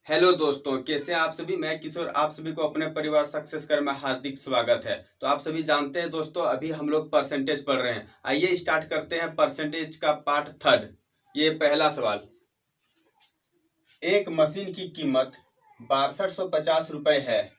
Hello दोस्तों, कैसे हैं आप सभी। मैं किशोर आप सभी को अपने परिवार सक्सेस कर में हार्दिक स्वागत है। तो आप सभी जानते हैं दोस्तों, अभी हम लोग परसेंटेज पढ़ रहे हैं। आइए स्टार्ट करते हैं परसेंटेज का पार्ट थर्ड। ये पहला सवाल, एक मशीन की कीमत 6250 रुपए है।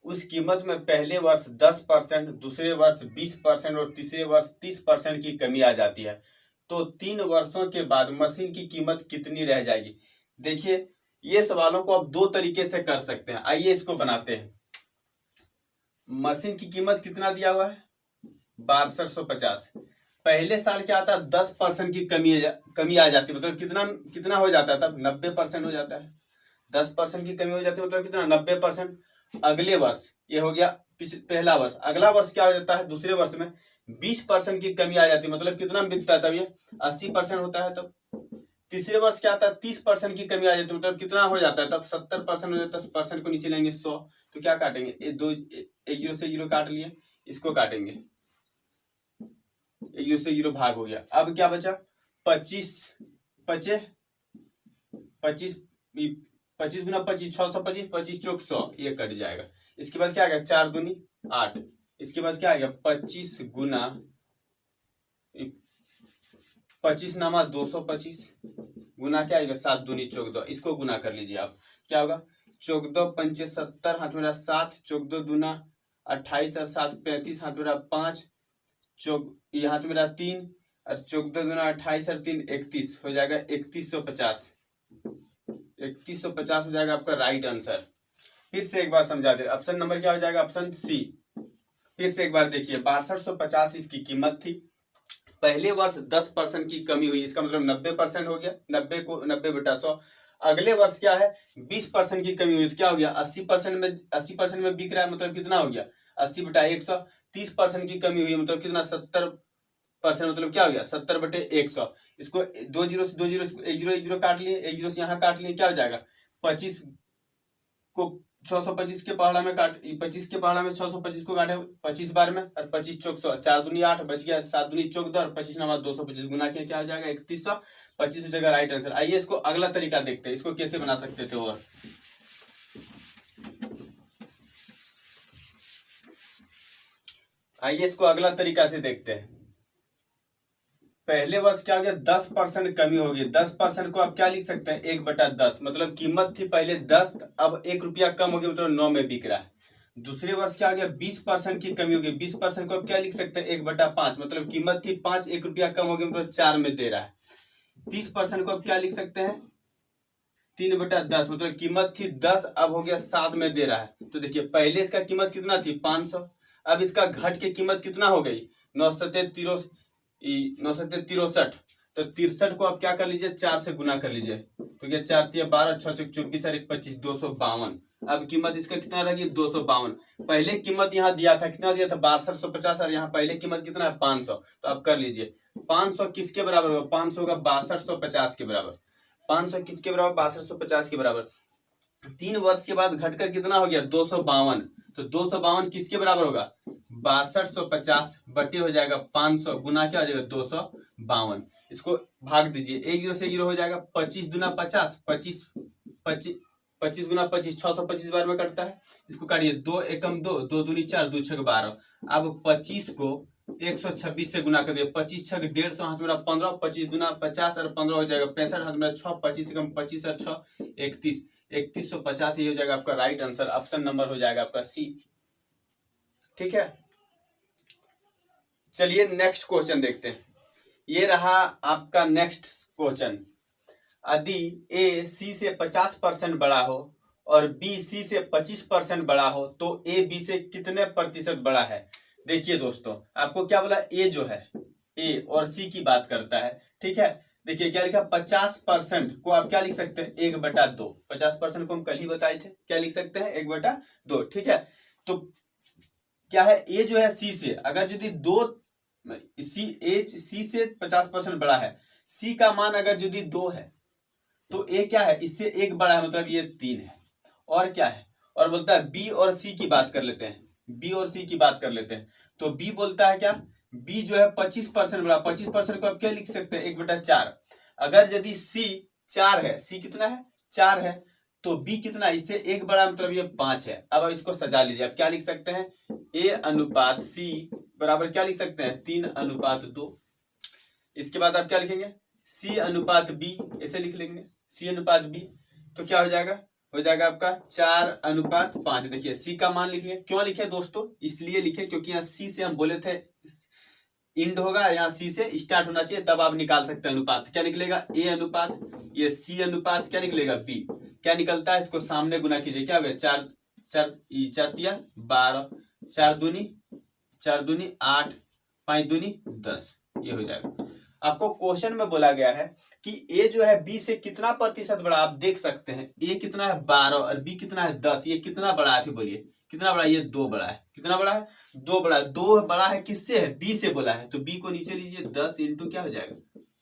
उस कीमत में पहले वर्ष 10%, दूसरे वर्ष 20% और तीसरे वर्ष 30% की कमी आ जाती है। तो 3 वर्षों के बाद मशीन की कीमत कितनी रह जाएगी। देखिए, ये सवालों को आप दो तरीके से कर सकते हैं। आइए इसको बनाते हैं। मशीन की कीमत कितना दिया हुआ है, 6250। पहले साल क्या आता है, 10% की कमी आ जाती है। मतलब कितना कितना हो जाता है, तब 90% हो जाता है। 10% की कमी हो जाती है, मतलब कितना, 90%। अगले वर्ष ये हो गया पहला वर्ष। अगला वर्ष क्या हो जाता है, दूसरे वर्ष में 20% की कमी आ जाती है। मतलब कितना बिकता है, तब ये 80% होता है। तब तीसरे वर्ष क्या आता है, 30% की कमी आ जाती है। मतलब कितना हो जाता है, तब 70% हो जाता है। 10% को नीचे लेंगे 100, तो क्या काटेंगे, एक जीरो से जीरो काट लिए, इसको काटेंगे, एक जीरो से जीरो भाग हो गया। अब क्या बचा, 25 25 25 गुना 25, 625, 25 चौक 100, ये कट जाएगा। इसके बाद क्या आ गया, 4 दूनी 8। इसके बाद क्या आ गया, 25 गुना 25 नामा 225 गुना क्या आएगा, 7 दूनी 14। इसको गुना कर लीजिए आप, क्या होगा, 14 पंचे 70, हाथ मेरा 7, 14 दूना 28 और 7 35, हाथ मेरा 5, ये हाथ मेरा 3 और 14 दूना 28 और 3 31 हो जाएगा 3150। 3150 हो जाएगा आपका राइट आंसर। फिर से एक बार समझा दे, ऑप्शन नंबर क्या हो जाएगा, ऑप्शन सी। फिर से एक बार देखिए, 6250 इसकी कीमत थी। पहले वर्ष 10% की कमी हुई, इसका मतलब 90% हो गया। 90 को 90/100। अगले वर्ष क्या है, 20% की कमी हुई, तो क्या हो गया, 80% में बिक रहा है। मतलब कितना हो गया, 80/100। 30% की कमी हुई, मतलब कितना, 70%। मतलब क्या हो गया, 70/100। इसको 2 जीरो से 2 जीरो, एक जीरो काट लिए, एक जीरो से यहाँ काट लिए, क्या हो जाएगा, 25 को 625 के पहाड़ा में काट, 25 के पहाड़ा में 625 को काटे 25 बार में, और 25 चौक 100, 4 दूनी 8 बच गया, 7 दूनी 14 और 25 नामा 225 गुना किया, क्या हो जाएगा, 3125 हो जाएगा राइट आंसर। आइए इसको अगला तरीका देखते हैं, इसको कैसे बना सकते थे। और आइए इसको अगला तरीका से देखते हैं। पहले वर्ष क्या हो गया, 10% कमी होगी। 10% को आप क्या लिख सकते हैं, 1/10। मतलब कीमत थी पहले 10, अब 1 रुपया कम हो गया, मतलब 9 में बिक रहा है। दूसरे वर्ष क्या हो गया, 20% की कमी होगी। 20% को आप क्या लिख सकते हैं, 1/5। मतलब कीमत थी 5, 1 रुपया कम हो गया, मतलब 4 में दे रहा है। 30% को आप क्या लिख सकते हैं, 3/10। मतलब कीमत थी 10, अब हो गया 7 में दे रहा है। तो देखिए, पहले इसका कीमत कितना थी, 500। अब इसका घट के कीमत कितना हो गई, 963। तो 63 को आप क्या कर लीजिए, 4 से गुना कर लीजिए, तो क्या 4 तिया 12, 6 चौक 24 और 1 25, 252। अब कीमत इसका कितना रहेगी, 252। पहले कीमत यहाँ दिया था, कितना दिया था, 6250, और यहाँ पहले कीमत कितना है, 500। तो आप कर लीजिए, 500 किसके बराबर होगा, 500 होगा 6250 के बराबर। 500 किसके बराबर, 6250 के बराबर। 3 वर्ष के बाद घटकर कितना हो गया, 252। तो 252 किसके बराबर होगा, 6250 बटे हो जाएगा 500 गुना क्या हो जाएगा, 252। इसको भाग दीजिए, एक जीरो से जीरो हो जाएगा। 25 दूना 50, 25 25 25 गुना 25, 625 बार में कटता है। इसको काटिए, 2 एकम 2, 2 दूनी 4, 2 छक 12। अब 25 को 126 से गुना कर दिया, 25 छक 150, हाथ मेरा 15, 25 दूना 50 और 15 हो जाएगा 65, हाथ मेरा 6, 25 एकम 25 और 6 31, 3150। ये हो जाएगा आपका राइट आंसर। ऑप्शन नंबर हो जाएगा आपका सी। ठीक है, चलिए नेक्स्ट क्वेश्चन देखते हैं। ये रहा आपका नेक्स्ट क्वेश्चन। यदि ए सी से 50% बड़ा हो और बी सी से 25% बड़ा हो, तो ए बी से कितने प्रतिशत बड़ा है। देखिए दोस्तों, आपको क्या बोला, ए जो है, ए और सी की बात करता है। ठीक है, देखिए क्या लिखा, 50% को आप क्या लिख सकते हैं, 1/2। 50% को हम कल ही बताए थे, क्या लिख सकते हैं, 1/2। ठीक है, तो क्या है, ए जो है सी से, अगर यदि सी से 50% बड़ा है, सी का मान अगर यदि 2 है, तो ए क्या है, इससे 1 बड़ा है, मतलब ये 3 है। और क्या है, और बोलता है बी और सी की बात कर लेते हैं, बी और सी की बात कर लेते हैं। तो बी बोलता है क्या, बी जो है 25% बड़ा। 25% को आप क्या लिख सकते हैं, 1/4। अगर यदि सी 4 है, सी कितना है, 4 है, तो बी कितना, इससे एक बड़ा मतलब ये 5 है। अब इसको सजा लीजिए, अब क्या लिख सकते हैं, ए अनुपात सी बराबर क्या लिख सकते हैं, 3:2। इसके बाद आप क्या लिखेंगे, सी अनुपात बी, ऐसे लिख लेंगे सी अनुपात बी। तो क्या हो जाएगा आपका 4:5। देखिए सी का मान लिख लें। क्यों लिखे दोस्तों, इसलिए लिखे क्योंकि यहाँ सी से हम बोले थे इंड होगा, यहाँ सी से स्टार्ट होना चाहिए, तब आप निकाल सकते हैं अनुपात। क्या निकलेगा, ए अनुपात, ये सी अनुपात क्या निकलेगा, बी। क्या निकलता है, इसको सामने गुना कीजिए, क्या हो गया, 4 तिया 12, 4 दूनी 8, 5 दूनी 10, ये हो जाएगा। आपको क्वेश्चन में बोला गया है कि ए जो है बी से कितना प्रतिशत बड़ा, आप देख सकते हैं ए कितना है 12 और बी कितना है 10, ये कितना बड़ा है, फिर बोलिए कितना बड़ा है, ये 2 बड़ा है। कितना बड़ा है, 2 बड़ा है। 2 बड़ा है किससे है, बी से बोला है, तो बी को नीचे लीजिए, 10 इंटू क्या हो जाएगा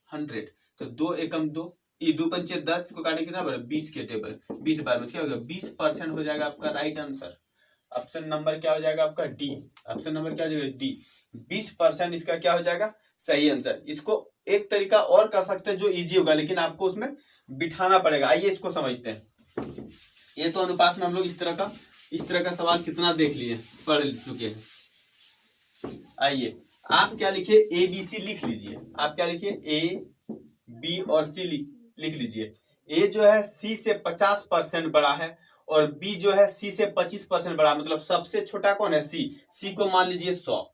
100, तो 2 एकम 2, ये 2 पंचे 10 को काटे कितना बड़ा, 20 के टेबल, 20 बार में क्या होगा 20% हो जाएगा आपका राइट आंसर। ऑप्शन नंबर क्या हो जाएगा आपका डी, ऑप्शन नंबर क्या हो जाएगा डी, 20% इसका क्या हो जाएगा सही आंसर। इसको एक तरीका और कर सकते हैं जो इजी होगा, लेकिन आपको उसमें बिठाना पड़ेगा। आइए इसको समझते हैं। ये तो अनुपात में हम लोग इस तरह का सवाल कितना देख लिए, पढ़ चुके हैं। आइए आप क्या लिखिए, ए बी सी लिख लीजिए। आप क्या लिखिए, ए बी और सी लिख लीजिए। ए जो है सी से 50% बड़ा है और बी जो है सी से 25% बड़ा, मतलब सबसे छोटा कौन है, सी को मान लीजिए 100।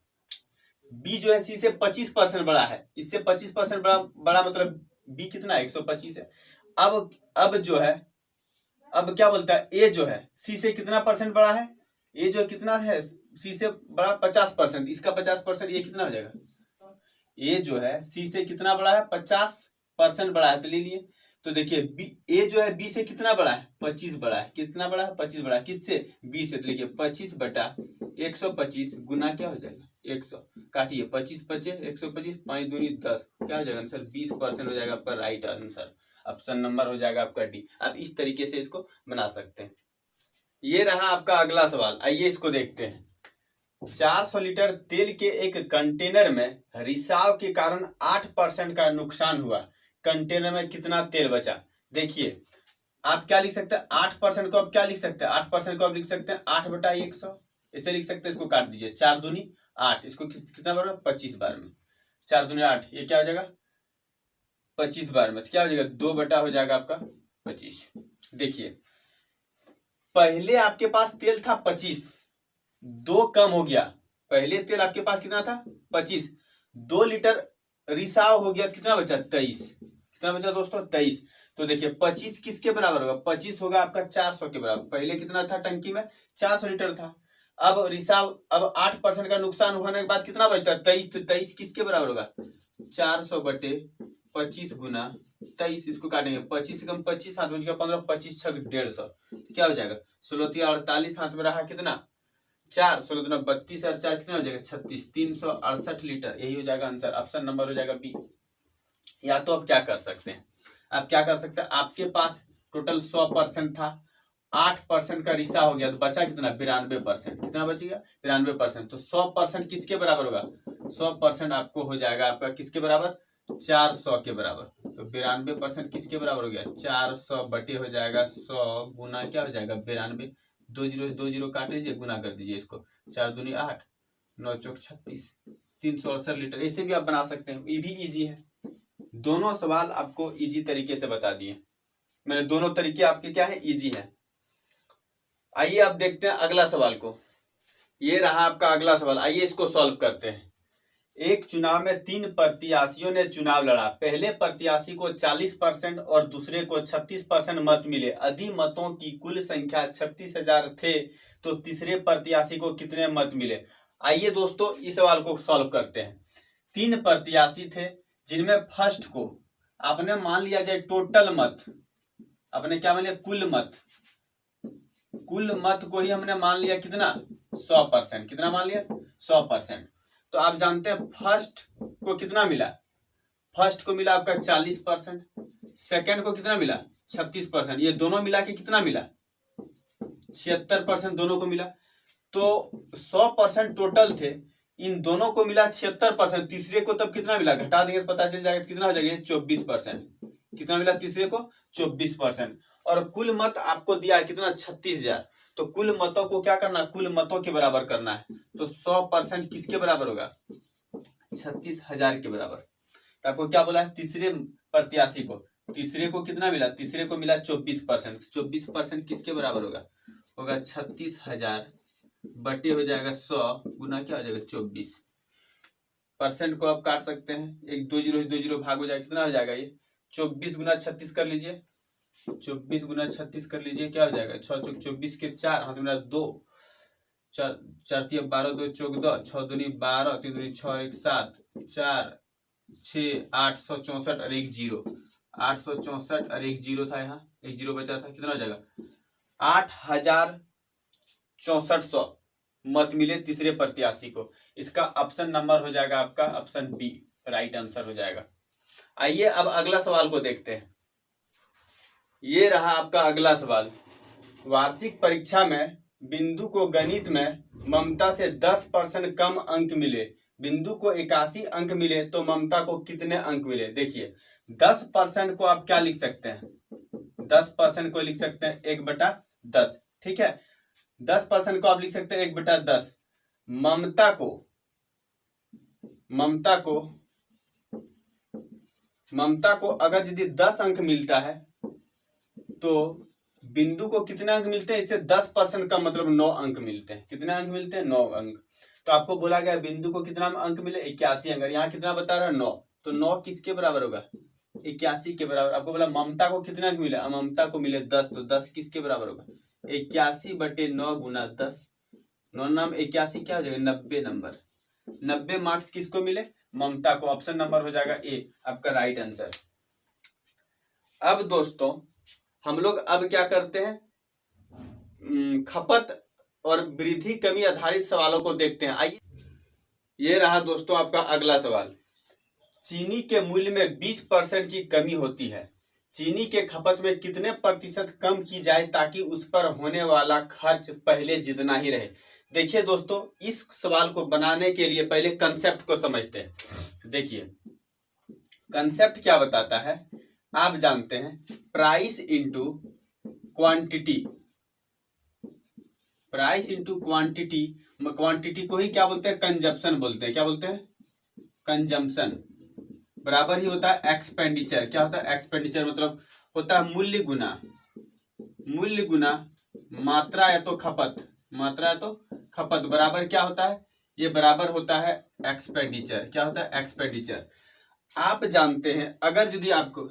बी जो है सी से 25% बड़ा है, इससे 25% बड़ा मतलब बी कितना है 125 है। अब जो है, अब क्या बोलता है, ए जो है सी से कितना परसेंट बड़ा है, ए जो कितना है सी से बड़ा 50%, इसका 50%, ये कितना हो जाएगा, ए जो है सी से कितना बड़ा है 50% बड़ा है, तो ले लिए। तो देखिए बी, ए जो है बी से कितना बड़ा है 25 बड़ा है, कितना बड़ा है 25 बड़ा है, किससे, बी से। तो देखिए 25/125 गुना क्या हो जाएगा 100, काटिए 25 बचे 125, 5 दूनी 10, क्या हो जाएगा आंसर 20% हो जाएगा आपका राइट आंसर। ऑप्शन नंबर हो जाएगा आपका डी। आप इस तरीके से इसको बना सकते हैं। ये रहा आपका अगला सवाल, आइए इसको देखते हैं। 400 लीटर तेल के एक कंटेनर में रिसाव के कारण 8% का नुकसान हुआ, कंटेनर में कितना तेल बचा। देखिए आप क्या लिख सकते हैं, 8% को आप क्या लिख सकते हैं, 8% को आप लिख सकते हैं 8/100, इसे लिख सकते हैं। इसको काट दीजिए, 4 दूनी 8, इसको कितना बार में 25 बार में, 4 दूनी 8, ये क्या हो जाएगा 25 बार में, तो क्या हो जाएगा 2 बटा हो जाएगा आपका 25। देखिए पहले आपके पास तेल था 25, 2 कम हो गया। पहले तेल आपके पास कितना था 25, 2 लीटर रिसाव हो गया, कितना बचा 23, कितना बचा दोस्तों 23। तो देखिए 25 किसके बराबर होगा, 25 होगा आपका 400 के बराबर। पहले कितना था टंकी में 400 लीटर था, अब रिसाव, अब 8% का नुकसान होने के बाद कितना बचता है 23, तो 23 किसके बराबर होगा 400/25 गुना 23, इसको काटेंगे 25 कम 25, 7 बच गया 15, 25 6 150, क्या हो जाएगा 16 48, हाथ में रहा कितना 4, 16 32 और 4 कितना हो जाएगा 36, 368 लीटर, यही हो जाएगा आंसर। ऑप्शन नंबर हो जाएगा बी। या तो आप क्या कर सकते हैं, आप क्या कर सकते हैं, आपके पास टोटल 100% था, 8% का रिश्ता हो गया, तो बचा कितना 92%, कितना बच गया 92%। तो 100% किसके बराबर होगा, 100% आपको हो जाएगा आपका किसके बराबर 400 के बराबर। तो 92% किसके बराबर हो गया 400 बटे हो जाएगा 100 गुना क्या हो जाएगा 92, 2 0 काट लीजिए, गुना कर दीजिए इसको, 4 दूनी 8, 9 चौक 36, 368 लीटर। ऐसे भी आप बना सकते हैं, ये भी इजी है। दोनों सवाल आपको इजी तरीके से बता दिए मैंने, दोनों तरीके आपके क्या है इजी है। आइए आप देखते हैं अगला सवाल को। ये रहा आपका अगला सवाल, आइए इसको सॉल्व करते हैं। एक चुनाव में 3 प्रत्याशियों ने चुनाव लड़ा। पहले प्रत्याशी को 40% और दूसरे को 36% मत मिले। यदि मतों की कुल संख्या 36,000 थे तो तीसरे प्रत्याशी को कितने मत मिले। आइए दोस्तों इस सवाल को सॉल्व करते हैं। 3 प्रत्याशी थे जिनमें फर्स्ट को आपने मान लिया जाए टोटल मत, आपने क्या मान लिया कुल मत को ही हमने मान लिया कितना 100%, कितना मान लिया 100%। तो आप जानते हैं फर्स्ट को कितना मिला, फर्स्ट को मिला आपका 40%, सेकंड को कितना मिला 36%, ये दोनों मिला के कितना मिला 76% दोनों को मिला। तो 100% टोटल थे, इन दोनों को मिला 76%, तीसरे को तब कितना मिला घटा देंगे तो पता चल जाएगा कितना हो जाएगा 24%, कितना मिला तीसरे को 24%। और कुल मत आपको दिया है कितना 36,000। तो कुल मतों को क्या करना, कुल मतों के बराबर करना है। तो 100% किसके बराबर होगा, 36,000 के बराबर। तो आपको क्या बोला है, तीसरे प्रत्याशी को, तीसरे को कितना मिला, तीसरे को मिला 24%। 24% किसके बराबर होगा, होगा 36,000 बटे हो जाएगा 100 गुना क्या हो जाएगा 24%। को आप काट सकते हैं, एक 2 जीरो 2 जीरो भाग हो जाएगा, कितना हो जाएगा ये 24 गुना 36 कर लीजिए, 24 गुना 36 कर लीजिए, क्या हो जाएगा 6 चौक 24 के 4 हाथ में 2 4 4 3 12 2 चौक 2 6 दूनी 12 3 दूनी 6 1 7 4 6 864 और एक जीरो, 864 और एक जीरो था, यहाँ एक जीरो बचा था, कितना हो जाएगा 8,6400 मत मिले तीसरे प्रत्याशी को। इसका ऑप्शन नंबर हो जाएगा आपका ऑप्शन बी, राइट आंसर हो जाएगा। आइए अब अगला सवाल को देखते हैं। ये रहा आपका अगला सवाल। वार्षिक परीक्षा में बिंदु को गणित में ममता से 10% कम अंक मिले, बिंदु को 81 अंक मिले तो ममता को कितने अंक मिले। देखिए 10% को आप क्या लिख सकते हैं, 10% को लिख सकते हैं 1/10, ठीक है। 10% को आप लिख सकते हैं 1/10। ममता को अगर यदि 10 अंक मिलता है तो बिंदु को कितने अंक मिलते हैं, इससे 10% का मतलब 9 अंक मिलते हैं। कितने अंक मिलते हैं, 9 अंक। तो आपको बोला गया बिंदु को कितना अंक मिले, 81 अंक। यहाँ कितना बता रहा है 9, तो 9 किसके बराबर होगा, 81 के बराबर। आपको बोला ममता को कितना अंक मिला, ममता को मिले 10, तो 10 किसके बराबर होगा, 81/9 गुना 10, 9 नाम 81 क्या हो जाएगा 90 नंबर। 90 मार्क्स किसको मिले, ममता को। ऑप्शन नंबर हो जाएगा ए आपका राइट आंसर। अब दोस्तों हम लोग अब क्या करते हैं, खपत और वृद्धि कमी आधारित सवालों को देखते हैं। आइए ये रहा दोस्तों आपका अगला सवाल। चीनी के मूल्य में 20% की कमी होती है, चीनी के खपत में कितने प्रतिशत कम की जाए ताकि उस पर होने वाला खर्च पहले जितना ही रहे। देखिए दोस्तों इस सवाल को बनाने के लिए पहले कंसेप्ट को समझते हैं। देखिए कंसेप्ट क्या बताता है, आप जानते हैं price into quantity, price into quantity, quantity को ही क्या बोलते हैं, कंजप्शन बोलते हैं। क्या बोलते हैं, कंजम्पशन, बराबर ही होता है एक्सपेंडिचर। क्या होता है, एक्सपेंडिचर मतलब होता है मूल्य गुना मात्रा या तो खपत, मात्रा या तो खपत, बराबर क्या होता है, ये बराबर होता है एक्सपेंडिचर। क्या होता है, एक्सपेंडिचर। आप जानते हैं अगर यदि आपको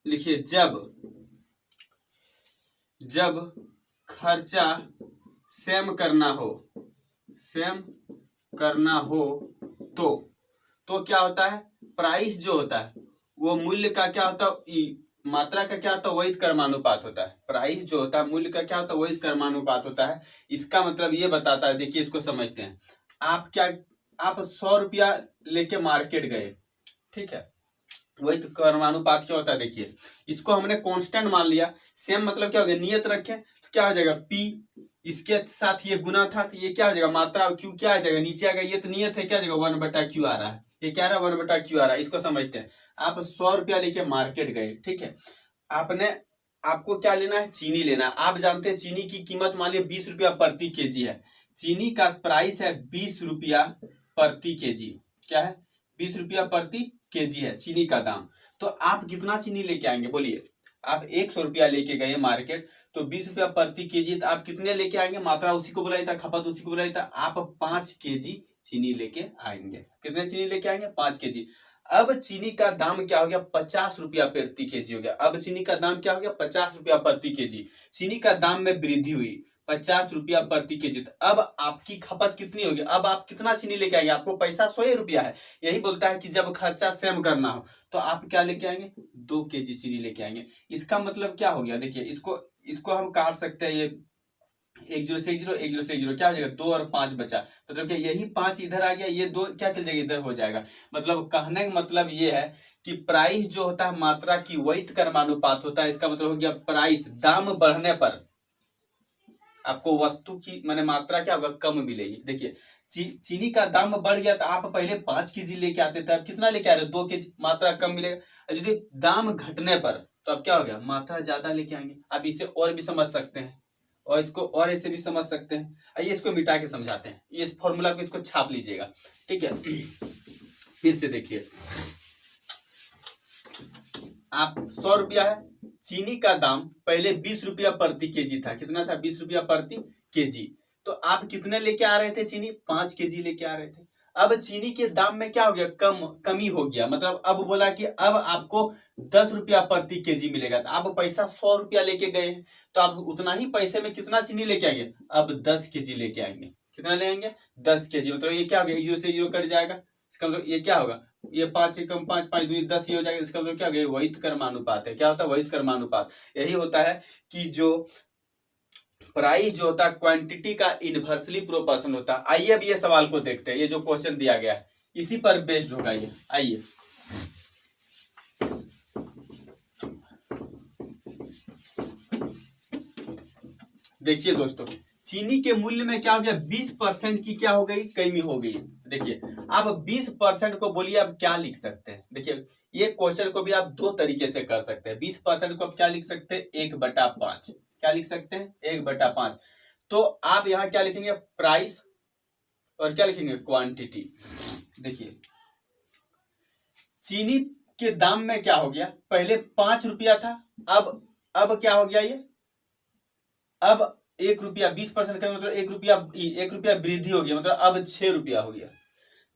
लिखिए जब खर्चा सेम करना हो तो क्या होता है, प्राइस जो होता है वो मूल्य का क्या होता है, मात्रा का क्या होता है, वही कर्मानुपात होता है। प्राइस जो होता है मूल्य का क्या होता है, वही कर्मानुपात होता है। इसका मतलब ये बताता है, देखिए इसको समझते हैं। आप 100 रुपया लेके मार्केट गए, ठीक है, वही तो कर्मानुपात क्या होता है। देखिए इसको हमने कांस्टेंट मान लिया, सेम मतलब क्या हो गया, नियत रखें तो क्या हो जाएगा P, इसके साथ ये गुना था तो ये क्या हो जाएगा मात्रा, Q क्या आ जाएगा नीचे आ गया, ये तो नियत है, क्या हो जाएगा 1/Q आ रहा है, ये क्या रहा 1/Q आ रहा है। इसको समझते हैं। आप 100 रुपया लेके मार्केट गए, ठीक है, आपको क्या लेना है, चीनी लेना है। आप जानते हैं चीनी की कीमत मान लिया 20 रुपया प्रति केजी है, चीनी का प्राइस है 20 रुपया प्रति केजी। क्या है, 20 रुपया प्रति केजी है चीनी का दाम। तो आप कितना चीनी लेके आएंगे, बोलिए। आप 100 रुपया लेके गए मार्केट, तो 20 रुपया प्रति केजी, तो आप कितने लेके आएंगे, मात्रा उसी को बुलाई था, खपत उसी को बुलाई था, आप 5 केजी चीनी लेके आएंगे। कितने चीनी लेके आएंगे, 5 केजी। अब चीनी का दाम क्या हो गया, 50 रुपया प्रति केजी हो गया। अब चीनी का दाम क्या हो गया, 50 रुपया प्रति केजी। चीनी का दाम में वृद्धि हुई, 50 रुपया प्रति केजी। अब आपकी खपत कितनी होगी, अब आप कितना चीनी लेके आएंगे, आपको पैसा 100 रुपया है। यही बोलता है कि जब खर्चा सेम करना हो तो आप क्या लेके आएंगे, 2 केजी चीनी लेके आएंगे। इसका मतलब क्या हो गया, देखिए इसको हम काट सकते हैं, ये 1 0 से 1 0 1 0 से 1 0 क्या हो जाएगा 2 और 5 बचा, मतलब कि यही 5 इधर आ गया, ये 2 क्या चल जाएगा इधर हो जाएगा। मतलब कहने का मतलब ये है कि प्राइस जो होता है मात्रा की वही कर्मानुपात होता है। इसका मतलब हो गया प्राइस, दाम बढ़ने पर आपको वस्तु की माने मात्रा क्या होगा, कम मिलेगी। देखिए चीनी का दाम बढ़ गया तो आप पहले 5 केजी लेके आते थे, अब कितना लेके आ रहे हो, 2 केजी, मात्रा कम मिलेगा। यदि दाम घटने पर तो अब क्या हो गया, मात्रा ज्यादा लेके आएंगे। अब इसे और भी समझ सकते हैं और इसको और ऐसे भी समझ सकते हैं। आइए इसको मिटा के समझाते हैं, इस फॉर्मूला को इसको छाप लीजिएगा, ठीक है। फिर से देखिए, आप 100 रुपया है, चीनी का दाम पहले 20 रुपया प्रति केजी था। कितना था, 20 रुपया प्रति केजी। तो आप कितने लेके आ रहे थे, चीनी 5 केजी लेके आ रहे थे। अब चीनी के दाम में क्या हो गया, कमी हो गया। मतलब अब बोला कि अब आपको 10 रुपया प्रति केजी मिलेगा। तो आप पैसा 100 रुपया लेके गए हैं, तो आप उतना ही पैसे में कितना चीनी लेके आएंगे, अब 10 केजी लेके आएंगे। कितना ले आएंगे, 10 केजी। मतलब ये क्या हो गया, 0 से 0 कट जाएगा। इसका मतलब ये क्या होगा, ये 5 से कम 5, 5 2 10 ही हो जाएगा। इसका मतलब क्या हो गया, वहित कर्मानुपात है। क्या होता है, वहित कर्मानुपात। यही होता है कि जो प्राइस जो होता है क्वांटिटी का इनवर्सली प्रोपोर्शन होता है। आइए अब ये सवाल को देखते हैं, ये जो क्वेश्चन दिया गया है इसी पर बेस्ड होगा ये। आइए देखिए दोस्तों, चीनी के मूल्य में क्या हो गया, 20% की क्या हो गई, कमी हो गई। देखिए अब 20% को बोलिए अब क्या लिख सकते हैं। देखिए ये क्वेश्चन को भी आप दो तरीके से कर सकते हैं। 20% को आप क्या लिख सकते हैं, 1/5। क्या लिख सकते हैं, 1/5। तो आप यहाँ क्या लिखेंगे, प्राइस और क्या लिखेंगे, क्वांटिटी। देखिए चीनी के दाम में क्या हो गया, पहले 5 रुपया था, अब क्या हो गया, ये अब 1 रुपया, 20% का मतलब 1 रुपया वृद्धि हो गया। मतलब अब 6 रुपया हो गया।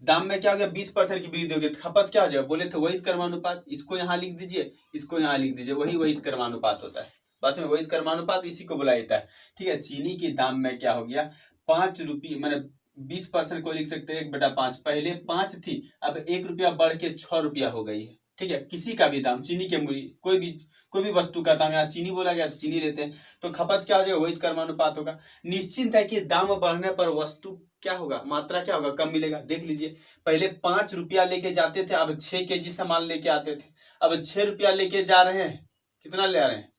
दाम में क्या हो गया, 20% की वृद्धि हो गई। खपत क्या हो जाएगा, बोले थे वहित कर्मानुपात। इसको यहाँ लिख दीजिए, इसको यहाँ लिख दीजिए, वही वहित कर्मानुपात होता है। बात में वहित कर्मानुपात इसी को बुलाया जाता है, ठीक है। चीनी के दाम में क्या हो गया, 5 रुपये, मैंने 20% को लिख सकते हैं 1/5। पहले 5 थी, अब 1 रुपया बढ़ के 6 रुपया हो गई है, ठीक है। किसी का भी दाम, चीनी के मूल्य, कोई भी वस्तु का दाम, यहाँ चीनी बोला गया तो चीनी लेते हैं, तो खपत क्या हो जाएगा, वहित कर्मानुपात होगा। निश्चिंत है कि दाम बढ़ने पर वस्तु क्या होगा, मात्रा क्या होगा, कम मिलेगा। देख लीजिए पहले 5 रुपया लेके जाते थे, अब 6 केजी सामान लेके आते थे। अब 6 रुपया लेके जा रहे हैं, कितना ले आ रहे हैं,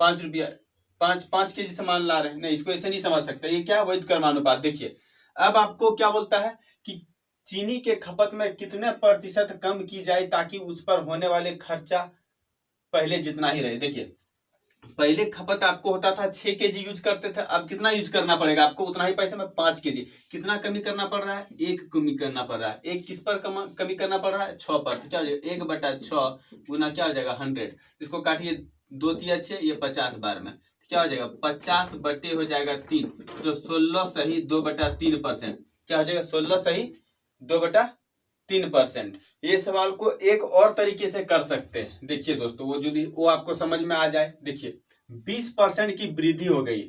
5 रुपया, 5 केजी सामान ला रहे हैं। नहीं, इसको ऐसे नहीं समझ सकते, ये क्या है, वहित कर्मानुपात। देखिए अब आपको क्या बोलता है कि चीनी के खपत में कितने प्रतिशत कम की जाए ताकि उस पर होने वाले खर्चा पहले जितना ही रहे। देखिए पहले खपत आपको होता था 6 केजी यूज करते थे, अब कितना यूज करना पड़ेगा आपको, उतना ही पैसे में 5 केजी। कितना कमी करना पड़ रहा है, 1 कमी करना पड़ रहा है। 1 किस पर कमी करना पड़ रहा है, 6 पर। तो क्या हो जाएगा, 1/6 गुना क्या हो जाएगा, 100। इसको काटिए, 2 तिया 6, ये 50 बार में क्या हो जाएगा, 50 बटे हो जाएगा 3, तो 16 सही 2/3%। क्या हो जाएगा, 16 सही 2/3%। ये सवाल को एक और तरीके से कर सकते हैं। देखिए दोस्तों, वो आपको समझ में आ जाए। देखिए 20% की वृद्धि हो गई,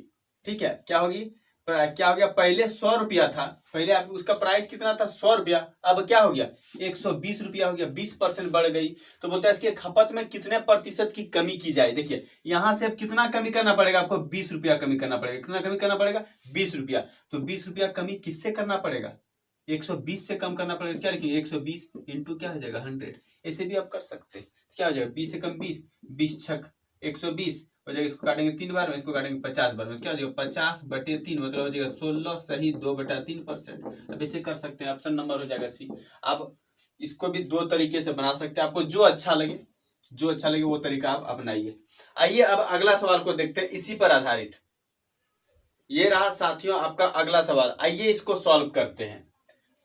ठीक है। क्या होगी, क्या हो गया, पहले 100 रुपया था, पहले आप उसका प्राइस कितना था, 100 रुपया। अब क्या हो गया, 120 रुपया हो गया, 20% बढ़ गई। तो बोलता है इसके खपत में कितने प्रतिशत की कमी की जाए। देखिए यहां से अब कितना कमी करना पड़ेगा आपको, 20 रुपया कमी करना पड़ेगा। कितना कमी करना पड़ेगा, 20 रुपया। तो 20 रुपया कमी किससे करना पड़ेगा, 120 से कम करना पड़ेगा। क्या लिखिए, 120 इंटू क्या हो जाएगा, 100। ऐसे भी आप कर सकते हैं। क्या हो जाएगा, 20 से कम 20, 20 छक 120 हो जाएगा। इसको काटेंगे 3 बार में, इसको काटेंगे 50 बार में। क्या हो जाएगा, 50/3 मतलब हो जाएगा 16 सही 2/3%। अब इसे कर सकते हैं, ऑप्शन नंबर हो जाएगा सी। अब इसको भी दो तरीके से बना सकते हैं, आपको जो अच्छा लगे वो तरीका आप अपनाइए। आइए अब अगला सवाल को देखते हैं, इसी पर आधारित। ये रहा साथियों आपका अगला सवाल। आइए इसको सॉल्व करते हैं।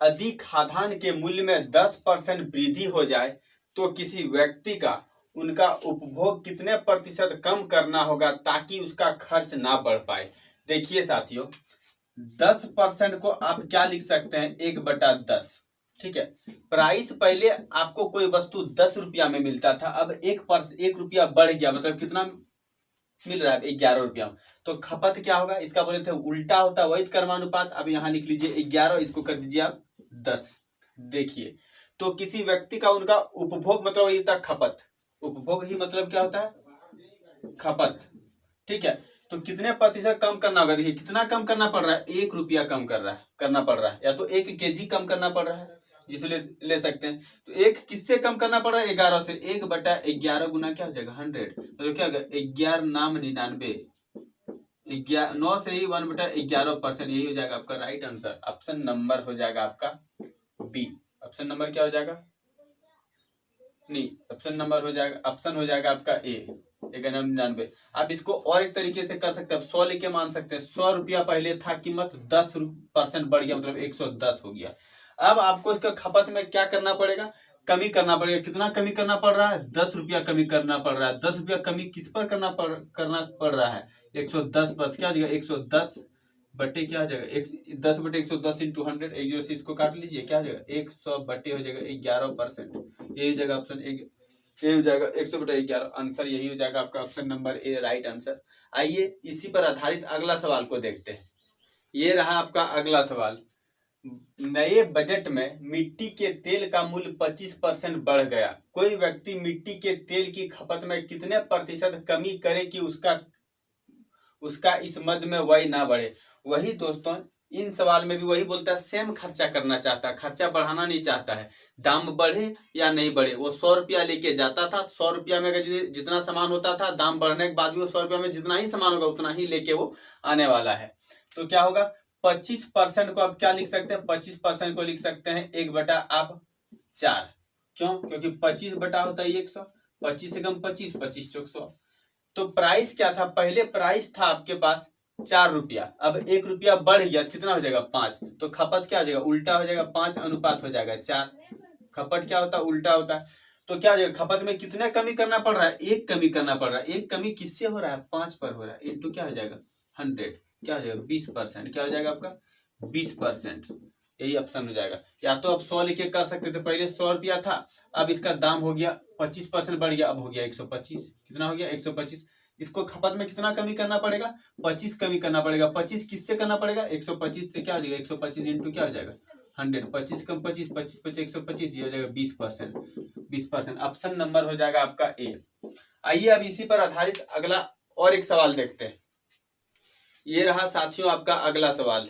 अधिक खाद्यान्न के मूल्य में 10% वृद्धि हो जाए तो किसी व्यक्ति का उनका उपभोग कितने प्रतिशत कम करना होगा ताकि उसका खर्च ना बढ़ पाए। देखिए साथियों, 10% को आप क्या लिख सकते हैं, 1/10, ठीक है। प्राइस पहले आपको कोई वस्तु 10 रुपया में मिलता था, अब 1 रुपया बढ़ गया, मतलब कितना मिल रहा है, 11 रुपया। तो खपत क्या होगा, इसका बोले थे उल्टा होता है, वहित कर्मानुपात। अब यहाँ लिख लीजिए 11, इसको कर दीजिए आप 10। देखिए तो किसी व्यक्ति का उनका उपभोग मतलब वही था खपत। उपभोग ही मतलब क्या होता है, खपत, ठीक है। तो कितने प्रतिशत कम करना होगा, देखिए कितना कम करना पड़ रहा है, 1 रुपया कम करना पड़ रहा है, या तो 1 केजी कम करना पड़ रहा है, जिसे ले सकते हैं। तो 1 किससे कम करना पड़ रहा है, 11 से। 1/11 गुना क्या हो जाएगा, 100। तो क्या होगा, 11 नाम 99, 9 से ही 1/11%। यही हो जाएगा आपका राइट आंसर। ऑप्शन नंबर हो जाएगा आपका बी। ऑप्शन नंबर क्या हो जाएगा, नहीं, ऑप्शन नंबर हो जाएगा, ऑप्शन हो जाएगा आपका ए। 99। अब इसको और एक तरीके से कर सकते हैं, 100 लेके मान सकते हैं। 100 रुपया पहले था कीमत, 10% बढ़ गया, मतलब 110 हो गया। अब आपको इसका खपत में क्या करना पड़ेगा, कमी करना पड़ेगा। कितना कमी करना पड़ रहा है, 10 रुपया कमी करना पड़ रहा है। 10 रुपया कमी किस पर करना पड़ रहा है, 110 पर। क्या हो जाएगा, 110 बटे क्या हो जाएगा, 10 बटे 110 इंटू 100, 1 से इसको काट लीजिए, क्या हो जाएगा, 100 बटे हो जाएगा 11%। यही हो जाएगा ऑप्शन एक, ये हो जाएगा 100/11। आंसर यही हो जाएगा आपका option number A right answer. आइए इसी पर आधारित अगला सवाल को देखते हैं। ये रहा आपका अगला सवाल। नए बजट में मिट्टी के तेल का मूल्य 25% बढ़ गया। कोई व्यक्ति मिट्टी के तेल की खपत में कितने प्रतिशत कमी करे कि उसका इस मद में व्यय ना बढ़े। वही दोस्तों, इन सवाल में भी वही बोलता है, सेम खर्चा करना चाहता है, खर्चा बढ़ाना नहीं चाहता है। दाम बढ़े या नहीं बढ़े, वो 100 रुपया लेके जाता था, 100 रुपया में जितना सामान होता था, दाम बढ़ने के बाद भी वो 100 रुपया में जितना ही सामान होगा उतना ही लेके वो आने वाला है। तो क्या होगा, 25% को आप क्या लिख सकते हैं, 25% को लिख सकते हैं 1/4। क्यों, क्योंकि 25 बटा होता है 100, 25 से कम 25, 25 चौक 100। तो प्राइस क्या था, पहले प्राइस था आपके पास 4 रुपया, अब 1 रुपया बढ़ गया, कितना हो जाएगा, 5। तो खपत क्या हो जाएगा, उल्टा हो जाएगा, 5 अनुपात हो जाएगा 4। खपत क्या होता है, उल्टा होता है। तो क्या हो जाएगा, खपत में कितना कमी करना पड़ रहा है, 1 कमी करना पड़ रहा है। 1 कमी किससे हो रहा है, 5 पर हो रहा है, इंटू क्या हो जाएगा 100, क्या हो जाएगा 20%। क्या हो जाएगा आपका 20%, यही ऑप्शन हो जाएगा। या तो आप 100 लेके कर सकते थे, पहले 100 रुपया था, अब इसका दाम हो गया 25% बढ़ गया, अब हो गया 125। कितना हो गया 125। इसको खपत में कितना कमी करना पड़ेगा, 25 कमी करना पड़ेगा। 25 किससे करना पड़ेगा, 125 से। क्या हो जाएगा 125 इंटू क्या हो जाएगा 100, 25 कम 25, 25 25 125, ये हो जाएगा 20%। 20%, ऑप्शन नंबर हो जाएगा आपका ए। आइए अब इसी पर आधारित अगला और एक सवाल देखते हैं। ये रहा साथियों आपका अगला सवाल।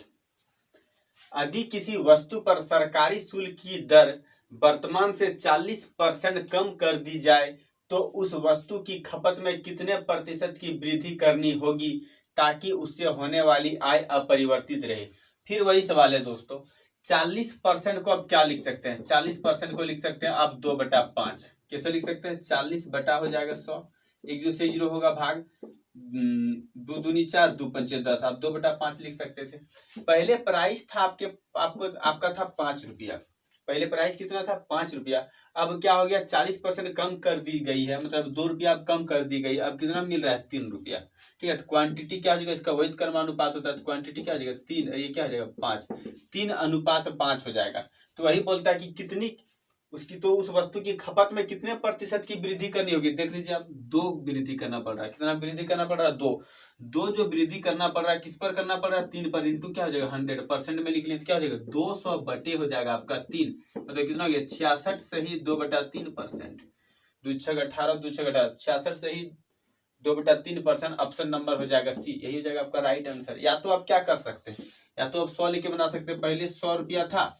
यदि किसी वस्तु पर सरकारी शुल्क की दर वर्तमान से 40% कम कर दी जाए तो उस वस्तु की खपत में कितने प्रतिशत की वृद्धि करनी होगी ताकि उससे होने वाली आय अपरिवर्तित रहे। फिर वही सवाल है दोस्तों, 40% को आप क्या लिख सकते हैं, 40% को लिख सकते हैं आप 2/5। कैसे लिख सकते हैं, 40 बटा हो जाएगा 100, 1 से 0 होगा भाग, 2 दूनी 4, 2 पंचे 10, आप 2/5 लिख सकते थे। पहले प्राइस था आपका था 5 रुपया। पहले प्राइस कितना था, 5 रुपया। अब क्या हो गया, 40% कम कर दी गई है, मतलब 2 रुपया अब कम कर दी गई। अब कितना मिल रहा है, 3 रुपया। ठीक है, तो क्वांटिटी क्या हो जाएगा, इसका वैध कर्मानुपात होता है, तो क्वांटिटी क्या हो जाएगा 3, ये क्या हो जाएगा 5, 3:5 हो जाएगा। तो वही बोलता है कि कितनी उसकी, तो उस वस्तु की खपत में कितने प्रतिशत की वृद्धि करनी होगी। देख लीजिए आप, 2 वृद्धि करना पड़ रहा है। कितना वृद्धि करना पड़ रहा है, 2 जो वृद्धि करना पड़ रहा है, किस पर करना पड़ रहा है, 3 पर, इंटू क्या हो जाएगा 100%। में लिख लें तो क्या हो जाएगा 200 बटे हो जाएगा आपका 3, मतलब कितना हो गया 66 सही 2/3%। 2 6 18, 2 6 18, 66 सही 2/3%। ऑप्शन नंबर हो जाएगा सी, यही हो जाएगा आपका राइट आंसर। या तो आप क्या कर सकते हैं, या तो आप 100 लेके बना सकते हैं। पहले 100 रुपया था,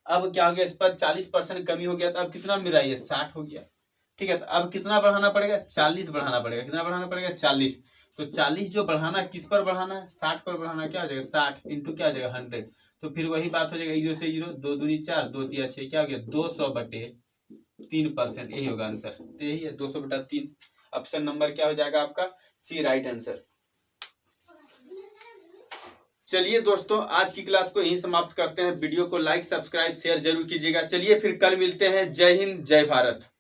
अब क्या हो गया, इस पर 40% कमी हो गया, तो अब कितना मिल रहा है, ये 60 हो गया। ठीक है, तो अब कितना बढ़ाना पड़ेगा, 40 बढ़ाना पड़ेगा। कितना बढ़ाना पड़ेगा, 40। तो 40 जो बढ़ाना है, किस पर बढ़ाना है, 60 पर बढ़ाना है। क्या हो जाएगा 60 इंटू क्या हो जाएगा 100, तो फिर वही बात हो जाएगा 0 से 0, 2 दूनी 4, 2 तिया 6, क्या हो गया 200/3%। यही होगा आंसर, तो यही है 200/3। ऑप्शन नंबर क्या हो जाएगा आपका सी राइट आंसर। चलिए दोस्तों, आज की क्लास को यहीं समाप्त करते हैं। वीडियो को लाइक सब्सक्राइब शेयर जरूर कीजिएगा। चलिए फिर कल मिलते हैं। जय हिंद जय भारत।